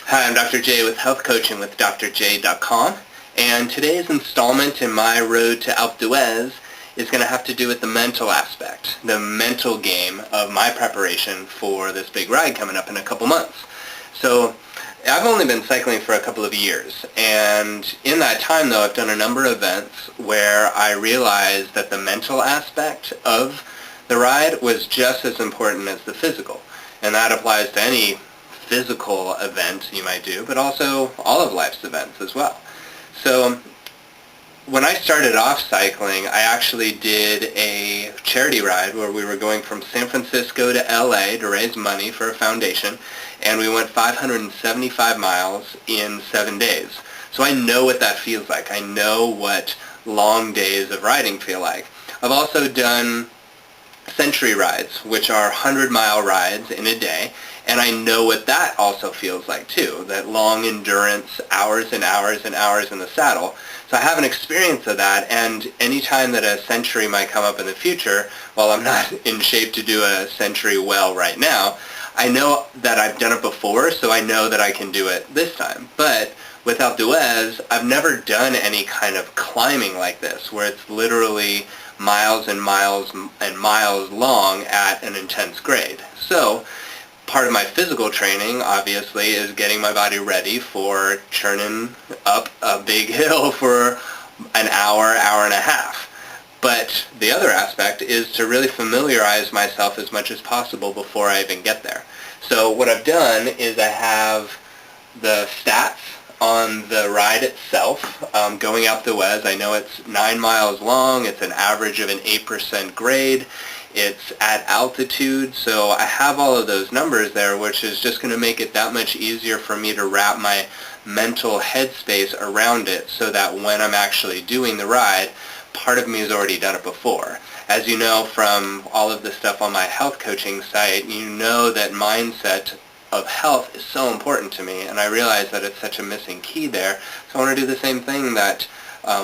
Hi, I'm Dr. J with Health Coaching with drj.com, and today's installment in my road to Alpe d'Huez is going to have to do with the mental aspect, the mental game of my preparation for this big ride coming up in a couple months. So I've only been cycling for a couple of years, and in that time though I've done a number of events where I realized that the mental aspect of the ride was just as important as the physical, and that applies to any physical event you might do, but also all of life's events as well. So when I started off cycling, I actually did a charity ride where we were going from San Francisco to LA to raise money for a foundation, and we went 575 miles in 7 days. So I know what that feels like. I know what long days of riding feel like. I've also done century rides, which are 100-mile rides in a day, and I know what that also feels like too, that long endurance, hours and hours and hours in the saddle. So I have an experience of that, and any time that a century might come up in the future, while I'm not in shape to do a century well right now, I know that I've done it before, so I know that I can do it this time. But with Alpe d'Huez, I've never done any kind of climbing like this, where it's literally miles and miles and miles long at an intense grade. So part of my physical training, obviously, is getting my body ready for churning up a big hill for an hour, hour and a half. But the other aspect is to really familiarize myself as much as possible before I even get there. So what I've done is I have the stats on the ride itself, going Alpe d'Huez. I know it's 9 miles long, it's an average of an 8% grade, it's at altitude, so I have all of those numbers there, which is just going to make it that much easier for me to wrap my mental headspace around it, so that when I'm actually doing the ride, part of me has already done it before. As you know from all of the stuff on my health coaching site, you know that mindset of health is so important to me, and I realize that it's such a missing key there. So I want to do the same thing that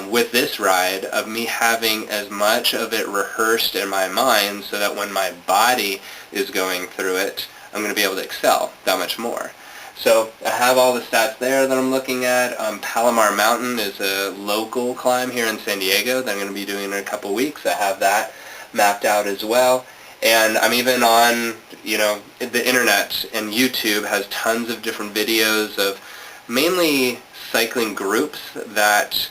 with this ride, of me having as much of it rehearsed in my mind so that when my body is going through it, I'm going to be able to excel that much more. So I have all the stats there that I'm looking at. Palomar Mountain is a local climb here in San Diego that I'm going to be doing in a couple weeks. I have that mapped out as well. And I'm even on, the internet, and YouTube has tons of different videos of mainly cycling groups that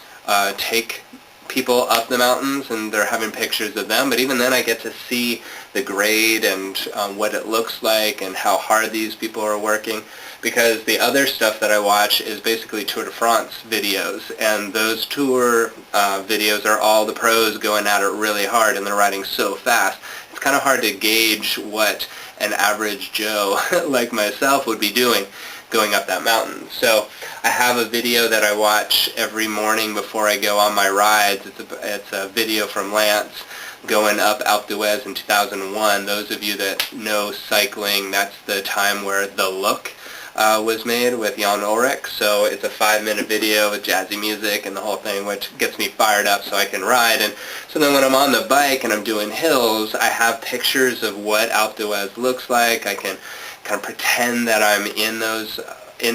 take people up the mountains, and they're having pictures of them. But even then I get to see the grade and what it looks like and how hard these people are working, because the other stuff that I watch is basically Tour de France videos, and those tour videos are all the pros going at it really hard, and they're riding so fast. It's kind of hard to gauge what an average Joe like myself would be doing going up that mountain. So I have a video that I watch every morning before I go on my rides. It's a video from Lance going up Alpe d'Huez in 2001. Those of you that know cycling, that's the time where The Look was made with Jan Ulrich. So it's a 5-minute video with jazzy music and the whole thing, which gets me fired up so I can ride. And so then when I'm on the bike and I'm doing hills, I have pictures of what Alpe d'Huez looks like. I can kind of pretend that I'm in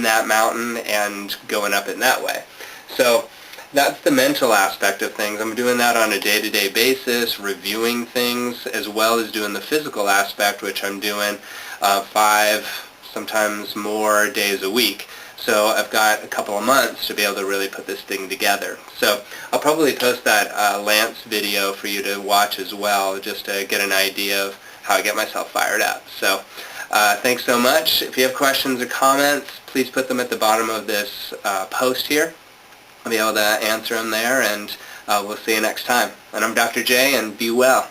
that mountain and going up it that way. So that's the mental aspect of things. I'm doing that on a day-to-day basis, reviewing things, as well as doing the physical aspect, which I'm doing 5, sometimes more days a week. So I've got a couple of months to be able to really put this thing together. So I'll probably post that Lance video for you to watch as well, just to get an idea of how I get myself fired up. So thanks so much. If you have questions or comments, please put them at the bottom of this post here. I'll be able to answer them there, and we'll see you next time. And I'm Dr. J, and be well.